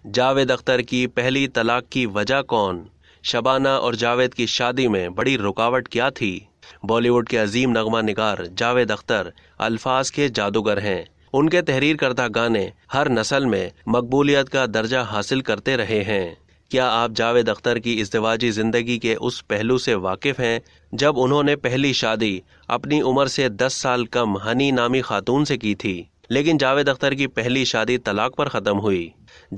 جاوید اختر کی پہلی طلاق کی وجہ کون؟ شبانہ اور جاوید کی شادی میں بڑی رکاوٹ کیا تھی؟ بالی ووڈ کے عظیم نغمہ نگار جاوید اختر الفاظ کے جادوگر ہیں۔ ان کے تحریر کردہ گانے ہر نسل میں مقبولیت کا درجہ حاصل کرتے رہے ہیں۔ کیا آپ جاوید اختر کی ازدواجی زندگی کے اس پہلو سے واقف ہیں جب انہوں نے پہلی شادی اپنی عمر سے 10 سال کم ہنی نامی خاتون سے کی تھی، لیکن جاوید اختر کی پہلی شادی طلاق پر ختم ہوئی؟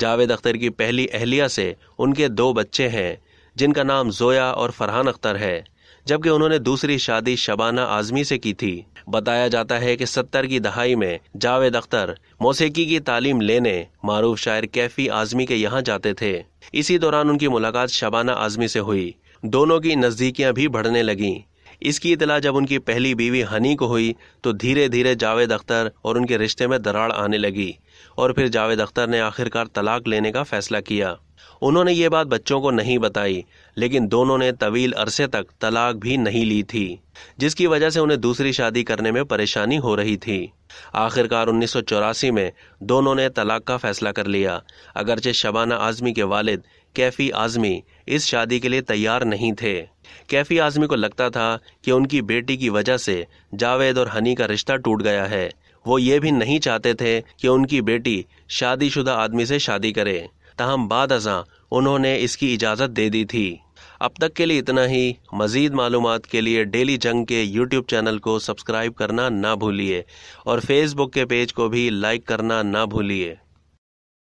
جاوید اختر کی پہلی اہلیہ سے ان کے 2 بچے ہیں جن کا نام زویا اور فرحان اختر ہے، جبکہ انہوں نے دوسری شادی شبانہ اعظمی سے کی تھی۔ بتایا جاتا ہے کہ 70 کی دہائی میں جاوید اختر موسیقی کی تعلیم لینے معروف شاعر کیفی اعظمی کے یہاں جاتے تھے۔ اسی دوران ان کی ملاقات شبانہ اعظمی سے ہوئی۔ دونوں کی نزدیکیاں بھی بڑھنے لگیں۔ اس کی اطلاع جب ان کی پہلی بیوی ہنی کو ہوئی تو دھیرے دھیرے جاوید اختر اور ان کے رشتے میں دراڑ آنے لگی، اور پھر جاوید اختر نے آخرکار طلاق لینے کا فیصلہ کیا۔ انہوں نے یہ بات بچوں کو نہیں بتائی، لیکن دونوں نے طویل عرصے تک طلاق بھی نہیں لی تھی، جس کی وجہ سے انہیں دوسری شادی کرنے میں پریشانی ہو رہی تھی۔ آخرکار 1984 میں دونوں نے طلاق کا فیصلہ کر لیا، اگرچہ شبانہ اعظمی کے والد کیفی اعظمی اس شادی کے لیے تیار نہیں تھے۔ کیفی اعظمی کو لگتا تھا کہ ان کی بیٹی کی وجہ سے جاوید اور ہنی کا رشتہ ٹوٹ گیا ہے۔ وہ یہ بھی نہیں چاہتے تھے کہ ان کی بیٹی شادی شدہ آدمی سے شادی کرے، تاہم بعد ازاں انہوں نے اس کی اجازت دے دی تھی۔ اب تک کے لیے اتنا ہی۔ مزید معلومات کے لیے ڈیلی جنگ کے یوٹیوب چینل کو سبسکرائب کرنا نہ بھولیے، اور فیس بک کے پیج کو بھی لائک کرنا نہ بھولیے۔